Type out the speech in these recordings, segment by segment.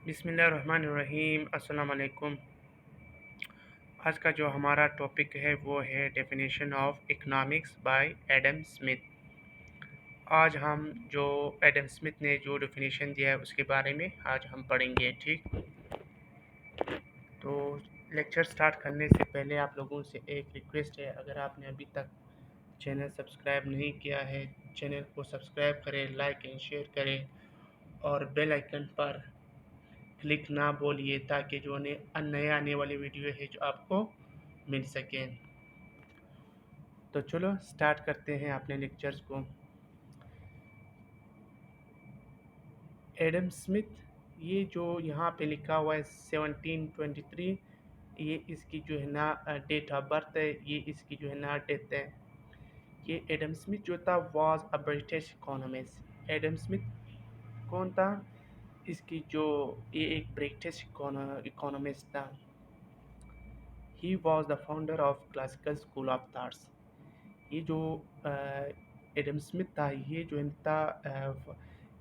बिस्मिल्लाहिर्रहमानिर्रहीम अस्सलाम वालेकुम। आज का जो हमारा टॉपिक है वो है definition of economics bye Adam Smith. आज हम जो एडम स्मिथ ने जो डेफिनेशन दिया है उसके बारे में आज हम पढ़ेंगे। ठीक, तो लेक्चर स्टार्ट करने से पहले आप लोगों से एक रिक्वेस्ट है, अगर आपने अभी तक चैनल सब्सक्राइब नहीं किया है, चैनल को सब्सक्राइब करें, लाइक एंड शेयर करें और बेल आइकन पर क्लिक ना बोलिए ताकि जो नए आने वाली वीडियो है जो आपको मिल सके। तो चलो स्टार्ट करते हैं अपने लेक्चर्स को। एडम स्मिथ, ये जो यहाँ पे लिखा हुआ है 1723, ये इसकी जो है ना डेट ऑफ बर्थ है, ये इसकी जो है ना डेथ है। ये एडम स्मिथ जो था was a British economist. Adam Smith कौन था? इसकी जो ये एक ब्रिटिश इकोनॉमिस्ट था। He was the founder of classical school of thoughts. ये जो एडम स्मिथ था, ये जो था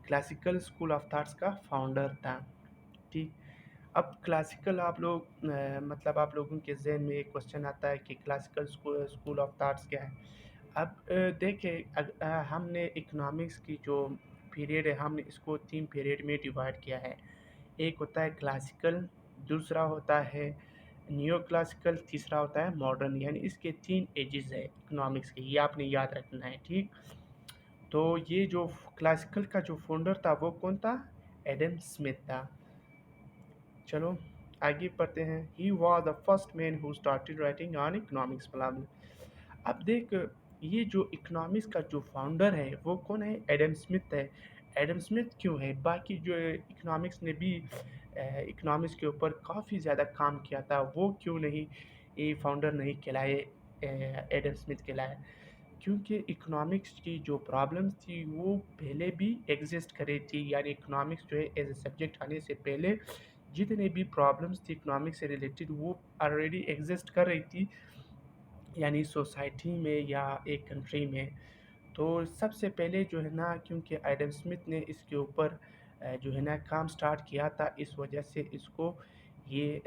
क्लासिकल स्कूल ऑफ थाट्स का फाउंडर था। ठीक, अब क्लासिकल आप लोग मतलब आप लोगों के जहन में एक क्वेश्चन आता है कि क्लासिकल स्कूल ऑफ थाट्स क्या है। अब देखें, हमने इकोनॉमिक्स की जो पीरियड है हमने इसको 3 पीरियड में डिवाइड किया है। एक होता है क्लासिकल, दूसरा होता है नियो क्लासिकल, तीसरा होता है मॉडर्न। यानी इसके 3 एजेस है इकोनॉमिक्स के, ये आपने याद रखना है। ठीक, तो ये जो क्लासिकल का जो फाउंडर था वो कौन था? एडम स्मिथ था। चलो आगे पढ़ते हैं। He was the first man who started writing on economics problem. अब देख, ये जो इकोनॉमिक्स का जो फाउंडर है वो कौन है? एडम स्मिथ है। एडम स्मिथ क्यों है? बाकी जो इकोनॉमिक्स ने भी इकोनॉमिक्स के ऊपर काफ़ी ज़्यादा काम किया था, वो क्यों नहीं ये फाउंडर नहीं कहलाए, एडम स्मिथ कहलाए? क्योंकि इकोनॉमिक्स की जो प्रॉब्लम्स थी वो पहले भी एग्जिस्ट कर रही थी। यानी इकोनॉमिक्स जो है एज ए सब्जेक्ट आने से पहले जितने भी प्रॉब्लम्स थी इकोनॉमिक्स से रिलेटेड वो ऑलरेडी एग्जिस्ट कर रही थी, यानी सोसाइटी में या एक कंट्री में। तो सबसे पहले जो है ना, क्योंकि एडम स्मिथ ने इसके ऊपर जो है ना काम स्टार्ट किया था, इस वजह से इसको ये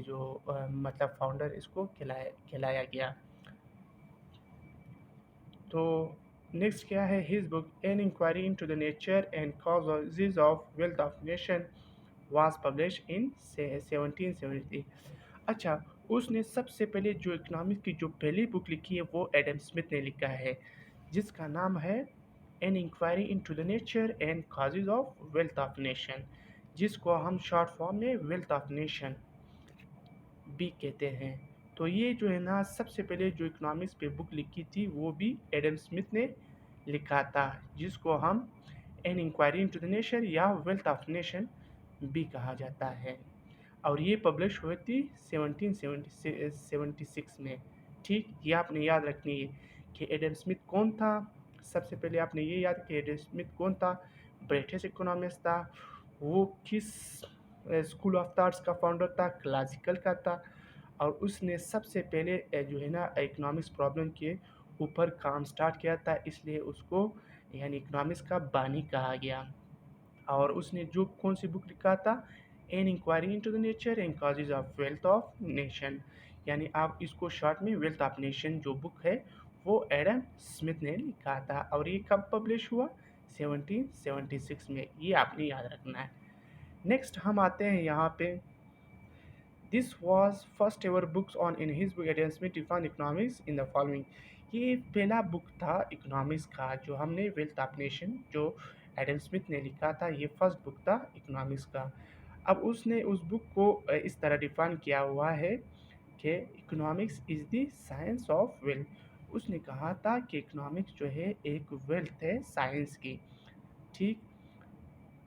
जो मतलब फाउंडर इसको खिलाया गया। तो नेक्स्ट क्या है? His book an inquiry into the nature and causes of wealth of nation was publish in 1773। अच्छा, उसने सबसे पहले जो इकोनॉमिक्स की जो पहली बुक लिखी है वो एडम स्मिथ ने लिखा है, जिसका नाम है an inquiry into the nature and causes of wealth of nation, जिसको हम शॉर्ट फॉर्म में वेल्थ ऑफ नेशन भी कहते हैं। तो ये जो है ना सबसे पहले जो इकोनॉमिक्स पे बुक लिखी थी वो भी एडम स्मिथ ने लिखा था, जिसको हम an inquiry into the nation या वेल्थ ऑफ नेशन भी कहा जाता है। और ये पब्लिश हुई थी 1776 में। ठीक, ये आपने याद रखनी है कि एडम स्मिथ कौन था। सबसे पहले आपने ये याद कि एडम स्मिथ कौन था? ब्रिटिश इकोनॉमिस्ट था। वो किस स्कूल ऑफ थाट्स का फाउंडर था? क्लासिकल का था। और उसने सबसे पहले जो है ना इकोनॉमिक्स प्रॉब्लम के ऊपर काम स्टार्ट किया था, इसलिए उसको यानी इकोनॉमिक्स का बानी कहा गया। और उसने जो कौन सी बुक लिखा था? An inquiry into the nature and causes of wealth of nation. यानी आप इसको शॉर्ट में वेल्थ ऑफ नेशन जो बुक है वो एडम स्मिथ ने लिखा था। और ये कब पब्लिश हुआ? 1776 में। ये आपने याद रखना है। नेक्स्ट हम आते हैं यहाँ पे। This was first ever books on in his book Adam Smith define economics in the following. ये पहला बुक था इकोनॉमिक्स का जो हमने वेल्थ ऑफ नेशन जो एडम स्मिथ ने लिखा था, ये फर्स्ट बुक था इकोनॉमिक्स का। अब उसने उस बुक को इस तरह डिफाइन किया हुआ है कि economics is the science of wealth. उसने कहा था कि इकोनॉमिक्स जो है एक वेल्थ है साइंस की। ठीक,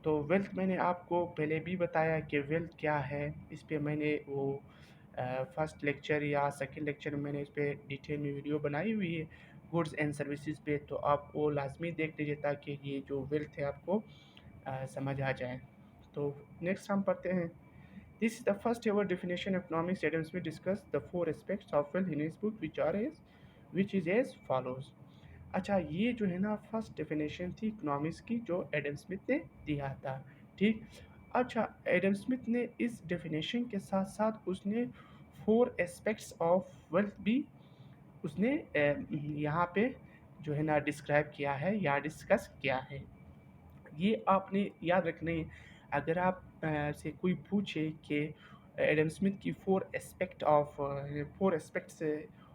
तो वेल्थ मैंने आपको पहले भी बताया कि वेल्थ क्या है। इस पे मैंने वो फर्स्ट लेक्चर या सेकंड लेक्चर में मैंने इस पे डिटेल में वीडियो बनाई हुई है गुड्स एंड सर्विसेज पे, तो आप वो लाजमी देख लीजिए ताकि ये जो वेल्थ है आपको समझ आ जाए। तो नेक्स्ट हम पढ़ते हैं। This is the first ever definition of economics. Adam Smith discuss the 4 aspects of wealth in his book which is as follows. अच्छा, ये जो है ना फर्स्ट डेफिनेशन थी इकोनॉमिक्स की जो एडम स्मिथ ने दिया था। ठीक, अच्छा, एडम स्मिथ ने इस डेफिनेशन के साथ साथ उसने फोर एस्पेक्ट्स ऑफ वेल्थ भी उसने यहाँ पे जो है ना डिस्क्राइब किया है या डिस्कस किया है। ये आपने याद रखने, अगर आप से कोई पूछे कि एडम स्मिथ की फोर एस्पेक्ट्स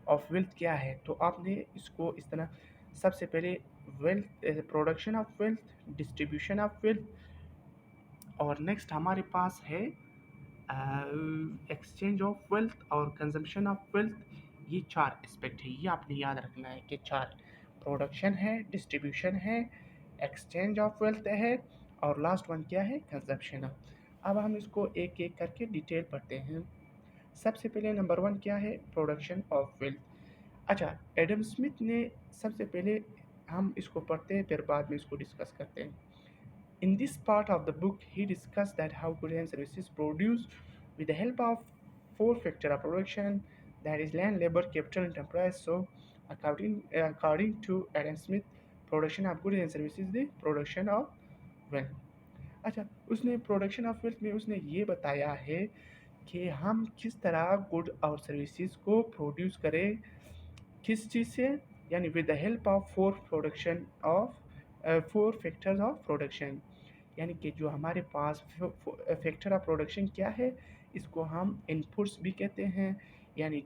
ऑफ वेल्थ क्या है, तो आपने इसको इस तरह, सबसे पहले wealth, production of wealth, distribution of wealth, और नेक्स्ट हमारे पास है एक्सचेंज ऑफ वेल्थ और कंजम्पशन ऑफ वेल्थ। ये चार एस्पेक्ट है, ये आपने याद रखना है कि चार, प्रोडक्शन है, डिस्ट्रीब्यूशन है, एक्सचेंज ऑफ वेल्थ है, और लास्ट वन क्या है, कंजम्पशन। अब हम इसको एक एक करके डिटेल पढ़ते हैं। सबसे पहले नंबर वन क्या है, प्रोडक्शन ऑफ वेल्थ। अच्छा, एडम स्मिथ ने सबसे पहले, हम इसको पढ़ते हैं फिर बाद में इसको डिस्कस करते हैं। In this part of the book, he discussed that how goods and services produced with the help of four factors of production, that is land, labor, capital, and enterprise. So, according to Adam Smith, production of goods and services is the production of wealth. अच्छा, उसने production of wealth में उसने ये बताया है कि हम किस तरह गुड और सर्विसेज को प्रोड्यूस करें, किस चीज़ से, यानी with the help of four factors of production. यानी कि जो हमारे पास फैक्टर ऑफ प्रोडक्शन क्या है, इसको हम इनपुट्स भी कहते हैं। यानी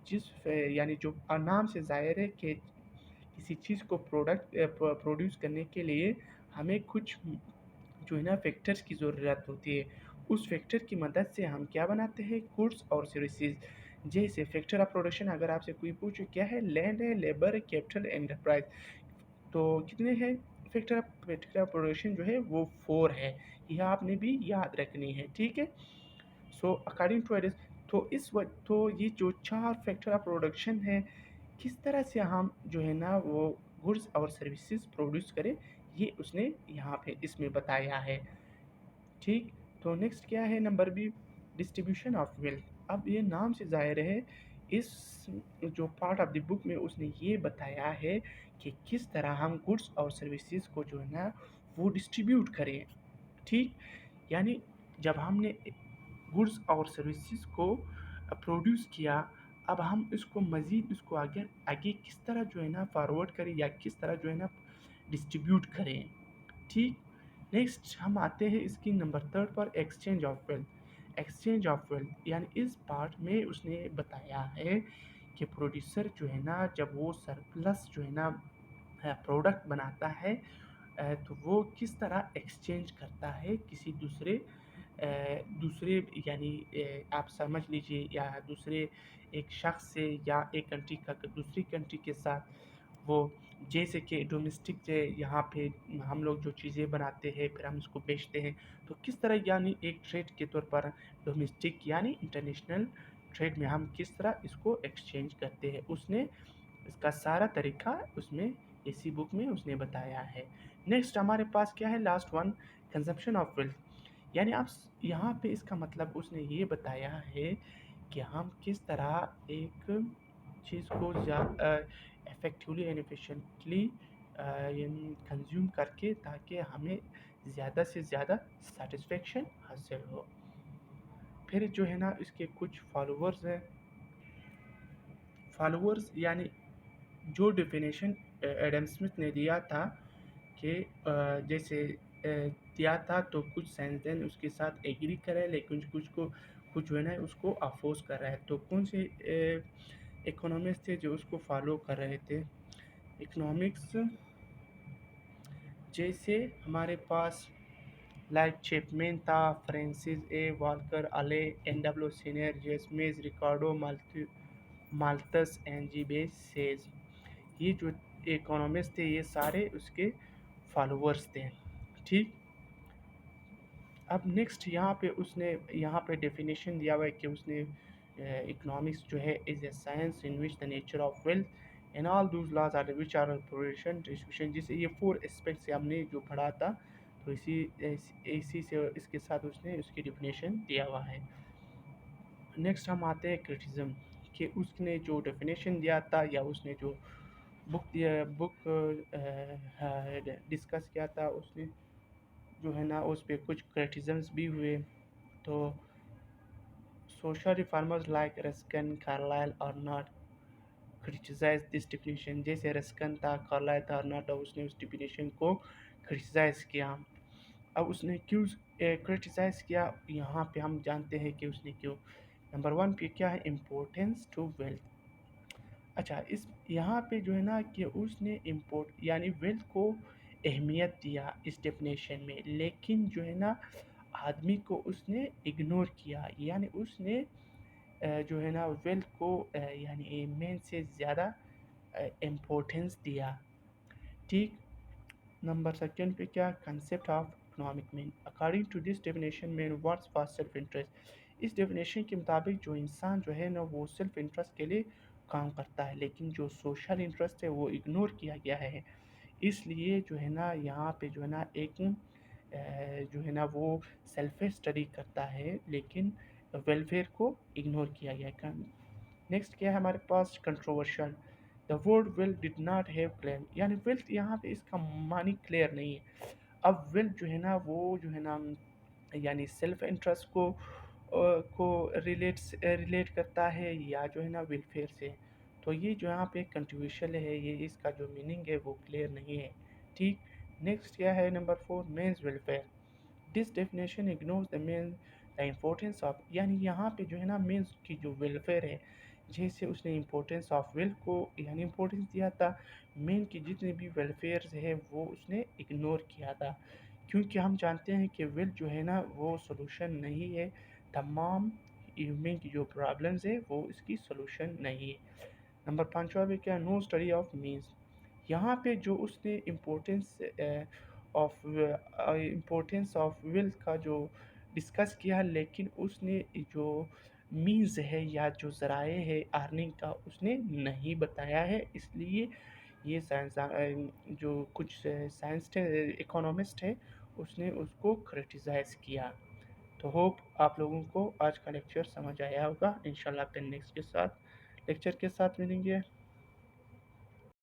यानी जो नाम से ज़ाहिर है कि किसी चीज़ को प्रोड्यूस करने के लिए हमें कुछ जो है ना फैक्टर्स की ज़रूरत होती है। उस फैक्टर की मदद से हम क्या बनाते हैं, गुड्स और सर्विसेज। जैसे फैक्टर ऑफ प्रोडक्शन अगर आपसे कोई पूछे क्या है, लैंड है, लेबर है, कैपिटल, एंटरप्राइज। तो कितने हैं फैक्टर ऑफ प्रोडक्शन जो है वो फोर है। यह आपने भी याद रखनी है, ठीक है। सो अकॉर्डिंग टू एडिस, तो ये जो चार फैक्टर ऑफ प्रोडक्शन है, किस तरह से हम जो है ना वो गुड्स और सर्विसेज प्रोड्यूस करें, ये उसने यहाँ पे इसमें बताया है, ठीक। तो नेक्स्ट क्या है, number B, distribution of wealth. अब ये नाम से ज़ाहिर है, इस जो पार्ट ऑफ द बुक में उसने ये बताया है कि किस तरह हम गुड्स और सर्विसेज को जो है ना वो डिस्ट्रीब्यूट करें, ठीक। यानी जब हमने गुड्स और सर्विसेज को प्रोड्यूस किया, अब हम इसको मज़ीद इसको आगे आगे किस तरह जो है ना फॉरवर्ड करें या किस तरह जो है ना डिस्ट्रीब्यूट करें, ठीक। नेक्स्ट हम आते हैं इसकी नंबर थर्ड पर, exchange of wealth. Exchange of wealth यानी इस पार्ट में उसने बताया है कि प्रोड्यूसर जो है ना जब वो सरप्लस जो है ना प्रोडक्ट बनाता है, तो वो किस तरह एक्सचेंज करता है किसी दूसरे यानी आप समझ लीजिए, या दूसरे एक शख्स से या एक कंट्री का दूसरी कंट्री के साथ, वो जैसे कि डोमेस्टिक जो यहाँ पे हम लोग जो चीज़ें बनाते हैं फिर हम इसको बेचते हैं, तो किस तरह यानी एक ट्रेड के तौर पर डोमेस्टिक यानी इंटरनेशनल ट्रेड में हम किस तरह इसको एक्सचेंज करते हैं, उसने इसका सारा तरीका उसमें इसी बुक में उसने बताया है। नेक्स्ट हमारे पास क्या है, last one, consumption of wealth. यानी आप यहाँ पे इसका मतलब उसने ये बताया है कि हम किस तरह एक चीज़ को इफ़ेक्टिवली एंड एफिशिएंटली कंज्यूम करके, ताकि हमें ज़्यादा से ज़्यादा सेटिस्फेक्शन हासिल हो। फिर जो है ना इसके कुछ फॉलोअर्स हैं। फॉलोअर्स यानी जो डेफिनेशन एडम स्मिथ ने दिया था कि जैसे दिया था, तो कुछ साइंसदान उसके साथ एग्री करे, लेकिन कुछ जो है ना उसको अपोज कर रहा है। तो कौन से इकोनॉमिक्स थे जो उसको फॉलो कर रहे थे, इकोनॉमिक्स जैसे हमारे पास लाइक चैपमैन था, फ्रांसिस ए वाल्कर, अले एन डब्ल्यू सीनियर, जेसमिस रिकार्डो, माल्थस एंड जी बेसेज। ये जो इकोनॉमिस्ट थे ये सारे उसके फॉलोअर्स थे, ठीक। अब नेक्स्ट यहाँ पे डेफिनेशन दिया हुआ है कि उसने इकोनॉमिक्स जो है is a science in which the nature of wealth and all those laws are which are production distribution. जिसे ये फोर एस्पेक्ट से हमने जो पढ़ा था, तो इसी से इसके साथ उसने उसकी डेफिनेशन दिया हुआ है। नेक्स्ट हम आते हैं क्रिटिज़म, कि उसने जो डेफिनेशन दिया था या उसने जो बुक डिस्कस किया था, उसने जो है ना उस पर कुछ क्रिटिज़म्स भी हुए। तो social reformers like Ruskin, Carlyle और नॉट क्रिटिसाइज दिस डिफिनीशन, जैसे रस्कन था, कार्लाइल था, अर्नॉट, और उसने उस डिफिनीशन को क्रिटिसाइज किया। अब उसने क्यों क्रिटिसाइज किया, यहाँ पे हम जानते हैं कि उसने क्यों। नंबर वन पे क्या है, इम्पोर्टेंस टू वेल्थ। अच्छा, इस यहाँ पे जो है ना कि उसने इम्पोर्ट यानी वेल्थ को अहमियत दिया इस डेफिनेशन में, लेकिन जो है ना आदमी को उसने इग्नोर किया, यानी उसने जो है ना वेल्थ को यानी मेन से ज़्यादा इम्पोर्टेंस दिया। ठीक। नंबर सेकंड पे क्या, concept of economic mean. According to this definition mean what's for self interest. इस डेफिनेशन के मुताबिक जो इंसान जो है ना वो सेल्फ इंटरेस्ट के लिए काम करता है, लेकिन जो सोशल इंटरेस्ट है वो इग्नोर किया गया है। इसलिए जो है ना यहाँ पे जो है ना एक जो है ना वो सेल्फ स्टडी करता है, लेकिन वेलफेयर को इग्नोर किया गया है। नेक्स्ट क्या है हमारे पास, controversial. The word will did not have claim, यानी वेल्थ यहाँ पे इसका मानी क्लियर नहीं है। अब वेल्थ जो है ना वो जो है ना यानी सेल्फ इंटरेस्ट को रिलेट करता है, या जो है ना वेलफेयर से। तो ये जो यहाँ पे कंट्रोवर्शियल है, ये इसका जो मीनिंग है वो क्लियर नहीं है। ठीक। नेक्स्ट क्या है, number four, men's welfare. This definition ignores the main the importance of, यानी यहाँ पे जो है ना मेंस की जो वेलफेयर है, जैसे उसने इम्पोर्टेंस ऑफ वेल्थ को यानी इम्पोर्टेंस दिया था, मेन की जितने भी वेलफेयर है वो उसने इग्नोर किया था। क्योंकि हम जानते हैं कि वेल्थ जो है ना वो सोल्यूशन नहीं है, तमाम ह्यूमन की जो प्रॉब्लम्स है वो इसकी सोल्यूशन नहीं है। नंबर पाँचवा पे क्या, नो स्टडी ऑफ मीन्स। यहाँ पे जो उसने इम्पोर्टेंस ऑफ वेल्थ का जो डिस्कस किया, लेकिन उसने जो मीन्स है या जो ज़राए है अर्निंग का उसने नहीं बताया है। इसलिए ये साइंस जो कुछ साइंस इकोनॉमिस्ट है उसने उसको क्रिटिसाइज़ किया। तो होप आप लोगों को आज का लेक्चर समझ आया होगा। इंशाल्लाह फिर नेक्स्ट के साथ लेक्चर के साथ मिलेंगे।